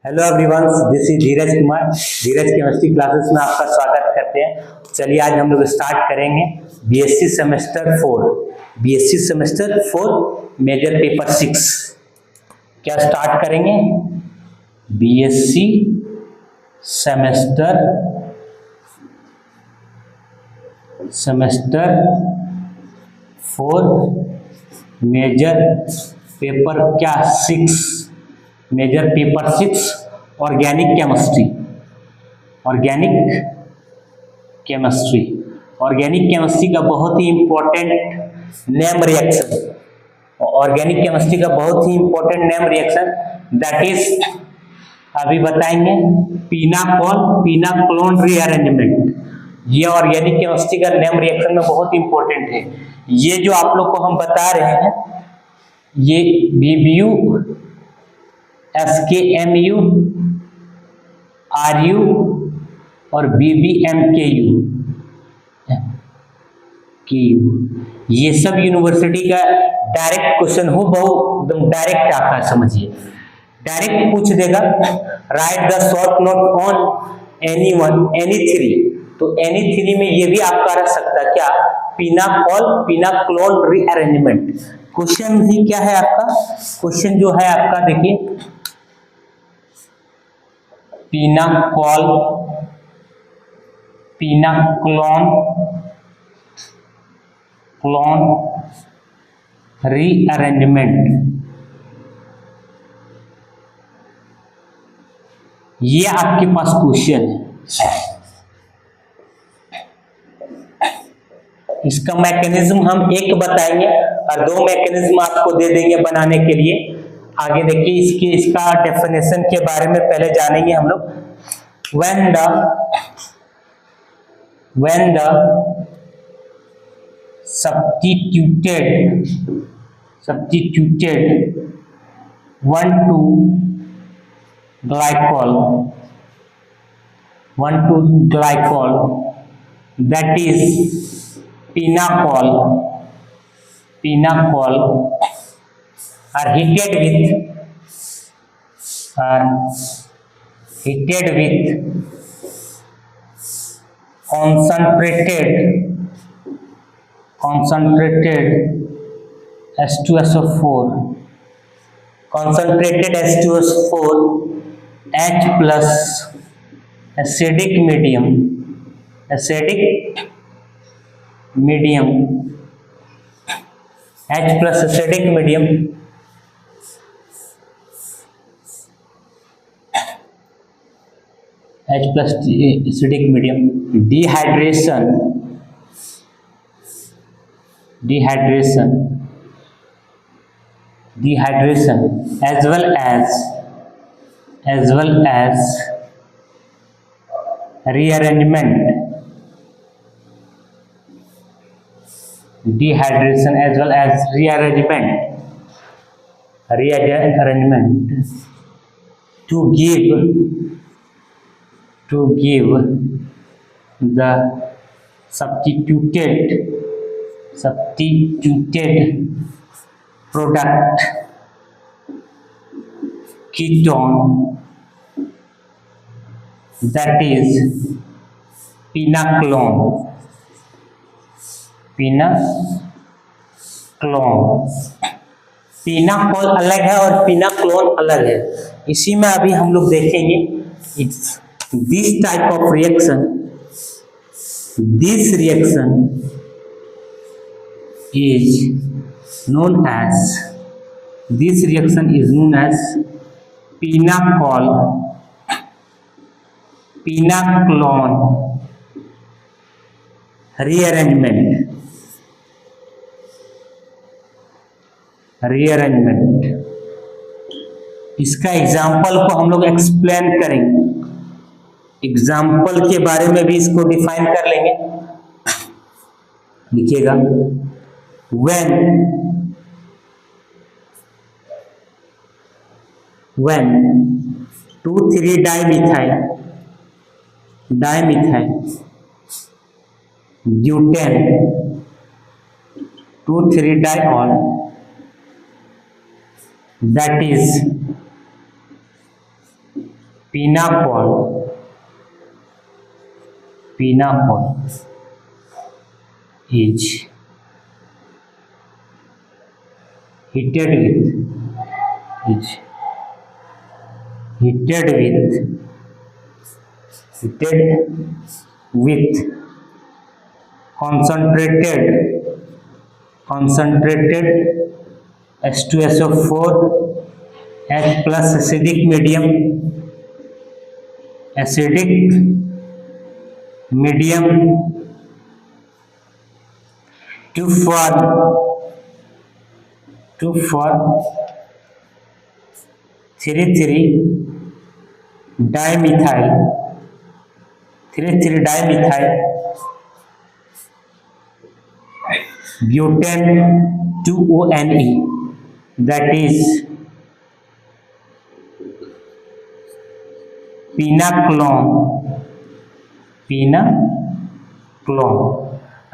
Hello everyone, this is Dheeraj Kumar. Dheeraj chemistry classes में आपका स्वागत करते हैं। चलिए आज हम लोग स्टार्ट करेंगे बीएससी सेमेस्टर 4 मेजर पेपर 6। क्या स्टार्ट करेंगे? बीएससी सेमेस्टर 4 मेजर पेपर क्या 6 मेजर पेपर 6 ऑर्गेनिक केमिस्ट्री का बहुत ही important name reaction that is अभी बताएंगे पिनाकोल रीअरेंजमेंट। ये ऑर्गेनिक केमिस्ट्री का नेम रिएक्शन में बहुत इंपॉर्टेंट है। ये जो आप लोग को हम बता रहे हैं ये BBU SKMU RU और BBMKU ये सब यूनिवर्सिटी का डायरेक्ट क्वेश्चन हो, बहुत एकदम डायरेक्ट आता है। समझिए, डायरेक्ट पूछ देगा right the short note on any three. तो एनी थ्री में ये भी आपका रह सकता है क्या, पिनाकोल रीअरेंजमेंट। क्वेश्चन ही क्या है आपका, क्वेश्चन जो है आपका देखिए पिनाकोल रीअरेंजमेंट। ये आपके पास क्वेश्चन है। इसका मैकेनिज्म हम एक बताएंगे और दो मैकेनिज्म आपको दे देंगे बनाने के लिए। आगे देखिए इसका डेफिनेशन के बारे में पहले जानेंगे हम लोग। when the substituted 1,2-glycol that is pinacol are heated with concentrated H2SO4 H plus acidic medium H plus acidic medium dehydration as well as rearrangement to give the substituted product ketone that is pinaclone। Pinacol अलग है और पिनाक्लोन अलग है। इसी में अभी हम लोग देखेंगे this type of reaction is known as pinaclone rearrangement। इसका एग्जाम्पल को हम लोग एक्सप्लेन करेंगे। एग्जाम्पल के बारे में भी इसको डिफाइन कर लेंगे। लिखिएगा when 2,3-dimethyl butane 2,3-diol that is Pinapol is heated with concentrated H2SO4 H plus acidic medium to form 3,3-dimethyl butane 2-ONE, that is पिनाक्लोन।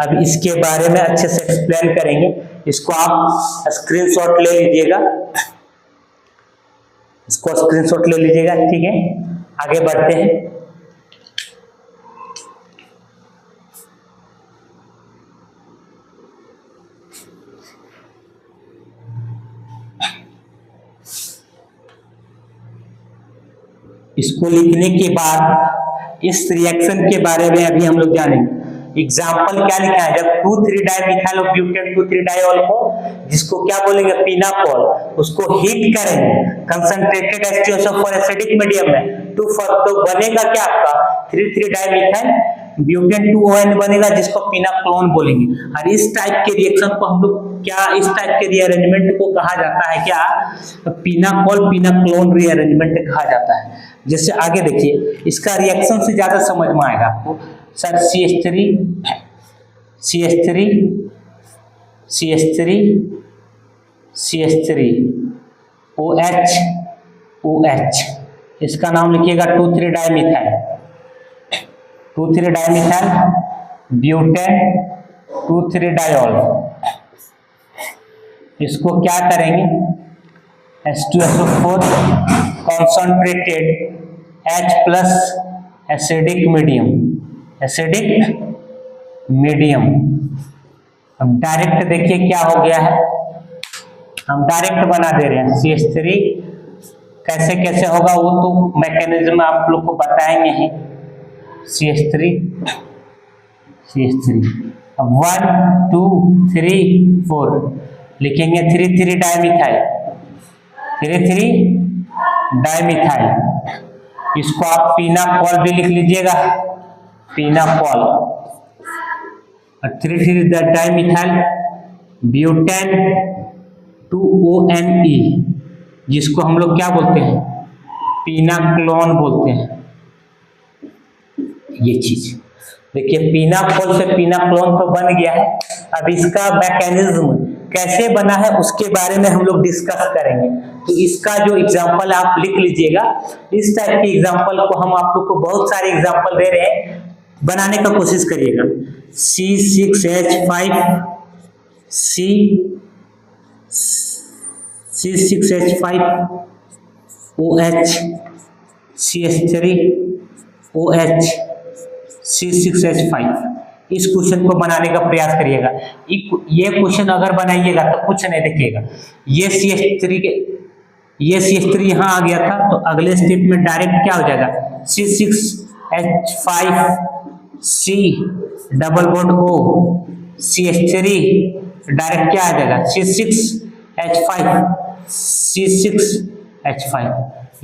अब इसके बारे में अच्छे से एक्सप्लेन करेंगे, इसको आप स्क्रीनशॉट ले लीजिएगा, ठीक है। आगे बढ़ते हैं। इसको लिखने के बाद इस रिएक्शन के बारे में अभी हम लोग जानेंगे। एग्जाम्पल क्या लिखा है, जब 2,3-डाइमिथाइल ऑफ ब्यूटेन 2,3-डाइऑल को, जिसको क्या बोलेंगे पिनाकोल, उसको हीट करेंगे कंसंट्रेटेड H2SO4 एसिडिक मीडियम में तो बनेगा क्या आपका 3,3-डाइमिथाइल ब्यूटेन 2-ON बनेगा, जिसको पिनाक्लोन बोलेंगे। और इस टाइप के रिएक्शन को हम लोग इस टाइप के रीअरेंजमेंट को कहा जाता है क्या, पिनाक्लोन रीअरेंजमेंट कहा जाता है। जैसे आगे देखिए, इसका रिएक्शन से ज्यादा समझ में आएगा आपको। सर CH3 OH, इसका नाम लिखिएगा 2,3-डाइमिथाइल ब्यूटेन 2,3-डाइऑल। इसको क्या करेंगे, H2SO4 concentrated H plus acidic medium. अब डायरेक्ट देखिए क्या हो गया है, हम डायरेक्ट बना दे रहे हैं। CH3 कैसे होगा वो तो मैकेनिज्म आप लोग को बताएंगे ही। CH3 अब 1 2 3 4 लिखेंगे 3,3-डाइमिथाइल। इसको आप पिनाकोल भी लिख लीजिएगा, पिनाकोल। 3,3-डाइमिथाइल ब्यूटेन 2-ONE, जिसको हम लोग क्या बोलते हैं, पिनाक्लोन बोलते हैं। ये चीज देखिए, पिनाकोल से पिनाक्लोन तो बन गया है। अब इसका मैकेनिज्म कैसे बना है उसके बारे में हम लोग डिस्कस करेंगे। तो इसका जो एग्जांपल आप लिख लीजिएगा, इस टाइप के एग्जांपल को हम आप लोग को बहुत सारे एग्जांपल दे रहे हैं, बनाने का कोशिश करिएगा। C6H5OH, CH3OH, C6H5। इस क्वेश्चन को बनाने का प्रयास करिएगा। ये क्वेश्चन अगर बनाइएगा तो कुछ नहीं देखिएगा, ये CH3 यहाँ आ गया था, तो अगले स्टेप में डायरेक्ट क्या हो जाएगा, C6H5C double bond O CH3 direct क्या आ जाएगा, C6H5,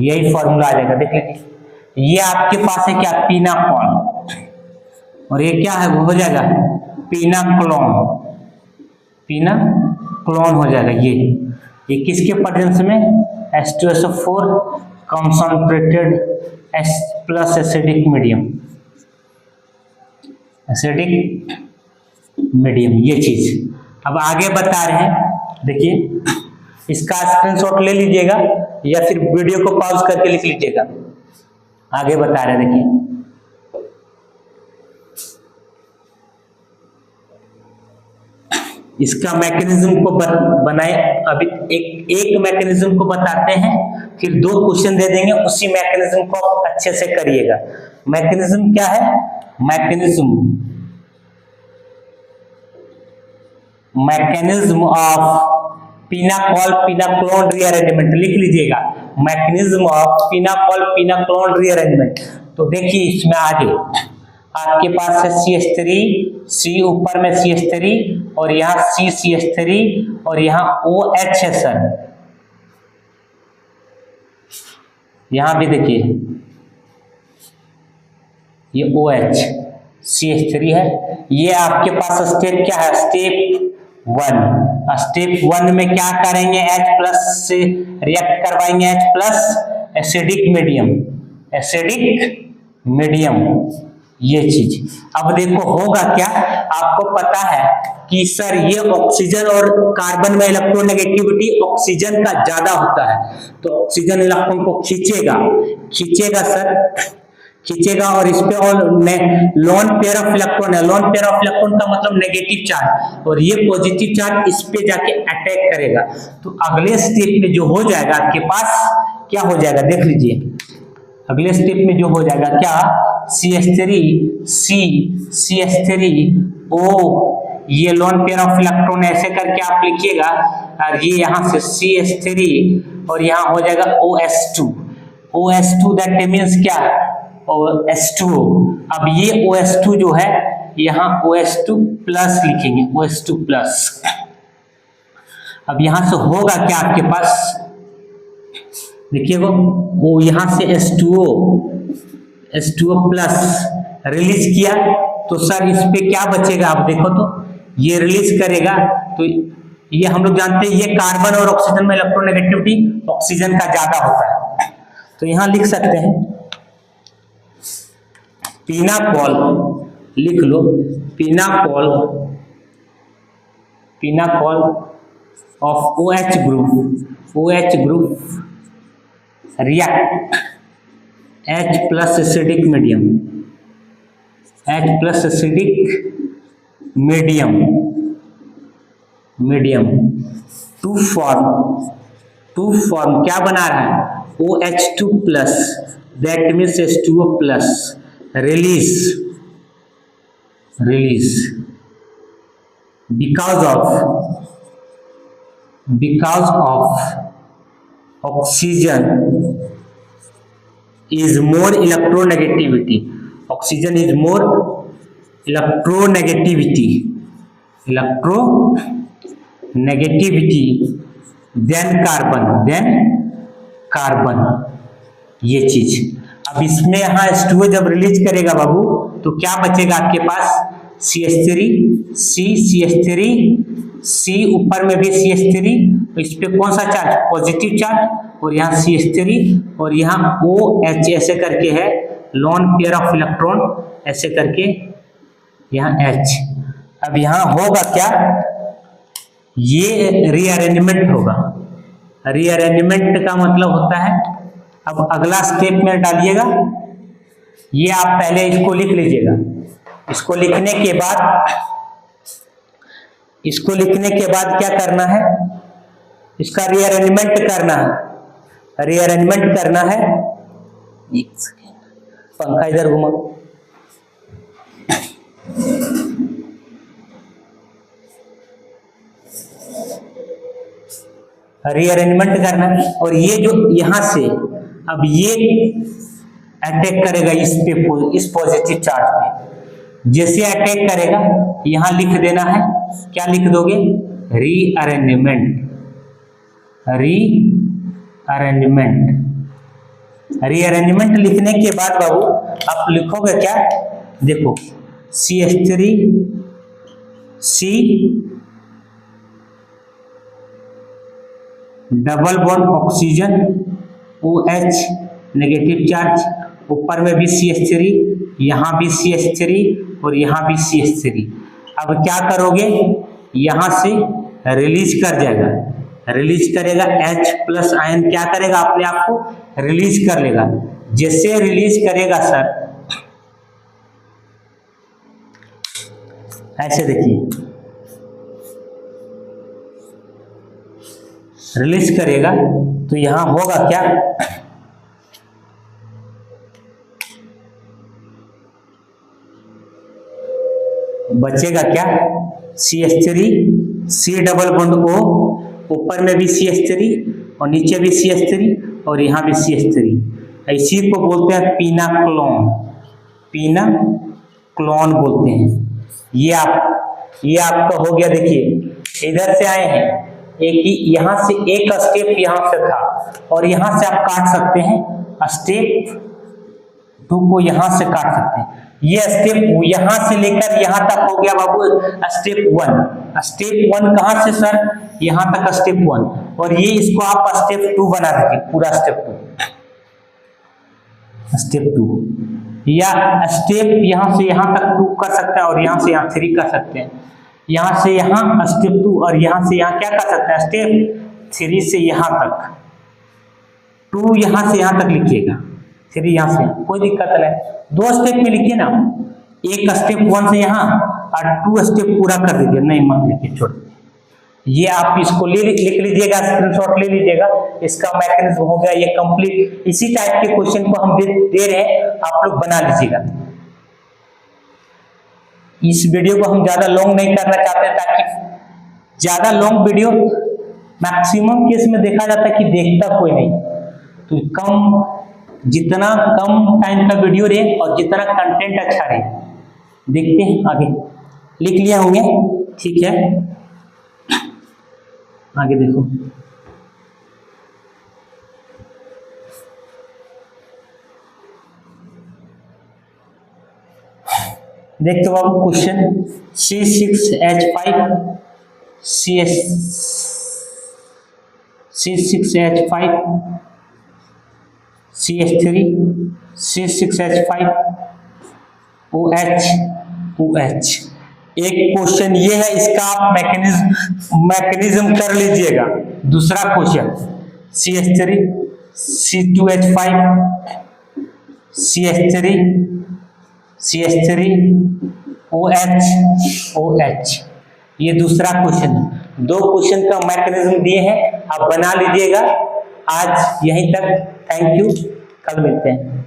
यही फॉर्मूला आ जाएगा। देख लीजिए, ये आपके पास है क्या, पिनाकोल, और ये क्या है, वो हो जाएगा पिनाक्लोन हो जाएगा। ये किसके प्रेजेंस में, H2SO4 concentrated H plus acidic medium, ये चीज। अब आगे बता रहे हैं, देखिए इसका स्क्रीनशॉट ले लीजिएगा या फिर वीडियो को पॉज करके लिख लीजिएगा। आगे बता रहे हैं, देखिए इसका मैकेनिज्म को बनाए। अभी एक मैकेनिज्म को बताते हैं, फिर 2 क्वेश्चन दे देंगे, उसी मैकेनिज्म को आप अच्छे से करिएगा। मैकेनिज्म क्या है? मैकेनिज्म ऑफ पिनाकोल पिनाक्लोन रीअरेंजमेंट, लिख लीजिएगा, मैकेनिज्म ऑफ पिनाकोल पिनाक्लोन रीअरेंजमेंट। तो देखिए इसमें आगे आपके पास है CH3, C ऊपर में CH3 और यहाँ CCH3 और यहाँ OH है सर। यहाँ भी देखिए ये OH CH3 है। ये आपके पास स्टेप क्या है? स्टेप 1। स्टेप 1 में क्या करेंगे? H+ से रिएक्ट करवाएंगे, H+, एसिडिक मीडियम ये चीज। अब देखो होगा क्या, आपको पता है कि सर ये ऑक्सीजन और कार्बन में इलेक्ट्रोनेगेटिविटी ऑक्सीजन का ज्यादा होता है, तो ऑक्सीजन इलेक्ट्रॉन को खींचेगा सर, खींचेगा और इस पे और लोन पेयर ऑफ इलेक्ट्रॉन है। लोन पेयर ऑफ इलेक्ट्रॉन का मतलब नेगेटिव चार्ज, और ये पॉजिटिव चार्ज इस पे जाके अटैक करेगा। तो अगले स्टेप में जो हो जाएगा आपके पास क्या हो जाएगा, देख लीजिए। अगले स्टेप में जो हो जाएगा क्या, CH3 C CH3 O, ये लोन पेयर ऑफ इलेक्ट्रॉन ऐसे करके आप लिखिएगा, और ये यहाँ से CH3 और यहाँ हो जाएगा OS2 दैट मीन्स क्या, OS2। अब ये OS2 जो है यहाँ OS2 प्लस लिखेंगे, OS2 प्लस। अब यहां से होगा क्या आपके पास, देखिए वो यहां से H2O प्लस रिलीज किया, तो सर इस पे क्या बचेगा, आप देखो तो ये रिलीज करेगा। तो ये हम लोग जानते हैं ये कार्बन और ऑक्सीजन में इलेक्ट्रोनेगेटिविटी ऑक्सीजन का ज्यादा होता है। तो यहां लिख सकते हैं पिनाकोल, लिख लो pinacol of OH group react H+ acidic medium to form क्या बना रहा है, OH2 plus that means H2O plus release because of oxygen is more electronegativity than carbon ये चीज। अब इसमें यहाँ H2O जब रिलीज करेगा बाबू, तो क्या बचेगा आपके पास, CH3 C ऊपर में भी CH3, तो इस पे कौन सा चार्ज, पॉजिटिव चार्ज, और यहाँ CH3 और यहाँ OH ऐसे करके है लोन पेयर ऑफ इलेक्ट्रॉन ऐसे करके यहाँ H। अब यहाँ होगा क्या, ये रीअरेंजमेंट होगा। रीअरेंजमेंट का मतलब होता है, अब अगला स्टेप में डालिएगा, ये आप पहले इसको लिख लीजिएगा। इसको लिखने के बाद क्या करना है, इसका रीअरेंजमेंट करना है। एक सेकेंड, पंखा इधर घुमाओ। रीअरेंजमेंट करना है, और ये जो यहां से अब ये अटैक करेगा इस पॉजिटिव चार्ज पे। जैसे अटैक करेगा यहां लिख देना है, क्या लिख दोगे, रीअरेंजमेंट लिखने के बाद बाबू आप लिखोगे क्या, देखो CH3 C double bond oxygen OH negative charge, ऊपर में भी CH3, यहाँ भी CH3 और यहाँ भी CH3। अब क्या करोगे, यहाँ से रिलीज करेगा H+ आयन, क्या करेगा, अपने आप को रिलीज कर लेगा। जैसे रिलीज करेगा सर, ऐसे देखिए रिलीज करेगा तो यहां होगा क्या, बचेगा क्या, CH3, C double bond O, ऊपर में भी CH3 और नीचे भी CH3 और यहाँ भी CH3। इसी को बोलते हैं पिनाक्लोन, पिनाक्लोन बोलते हैं। ये आपका हो गया। देखिए इधर से आए हैं, एक ही यहाँ से एक स्टेप यहाँ से था और यहाँ से आप काट सकते हैं, स्टेप 2 को यहाँ से काट सकते हैं। ये स्टेप यहाँ से लेकर यहाँ तक हो गया बाबू स्टेप 1। स्टेप 1 कहाँ से सर, यहाँ तक स्टेप 1, और ये इसको आप स्टेप 2 बना दीजिए, पूरा स्टेप 2, या स्टेप यहाँ से यहाँ तक 2 कर सकते हैं और यहाँ से यहाँ 3 कर सकते हैं। यहाँ से यहाँ स्टेप 2 और यहाँ से यहाँ क्या कर सकते हैं, स्टेप 3 से यहाँ तक, 2 यहाँ से यहाँ तक लिखिएगा, 3 यहाँ से, कोई दिक्कत नहीं, 2 स्टेप में लिखिए ना, एक स्टेप 1 से यहाँ और 2 स्टेप पूरा कर दीजिए, नहीं मत लिखिए, छोड़। ये आप इसको लिख लीजिएगा, स्क्रीनशॉट ले लीजिएगा, इसका मैकेनिज्म हो गया ये कंप्लीट। इसी टाइप के क्वेश्चन को हम दे रहे हैं, आप लोग बना लीजिएगा। इस वीडियो को हम ज्यादा लॉन्ग नहीं करना चाहते, ताकि ज्यादा लॉन्ग वीडियो मैक्सिमम केस में देखा जाता है कि देखता कोई नहीं, तो जितना कम टाइम का वीडियो रहे और जितना कंटेंट अच्छा रहे। देखते हैं आगे, लिख लिया होंगे, ठीक है, आगे देखो। देखते हो बाबू question, C6H5 CH3 C6H5 OH। एक क्वेश्चन ये है, इसका आप मैकेनिज्म कर लीजिएगा। दूसरा question CH3 C2H5 CH3 OH। ये दूसरा क्वेश्चन है। 2 क्वेश्चन का मैकेनिज्म दिए हैं, आप बना लीजिएगा। आज यहीं तक, थैंक यू, कल मिलते हैं।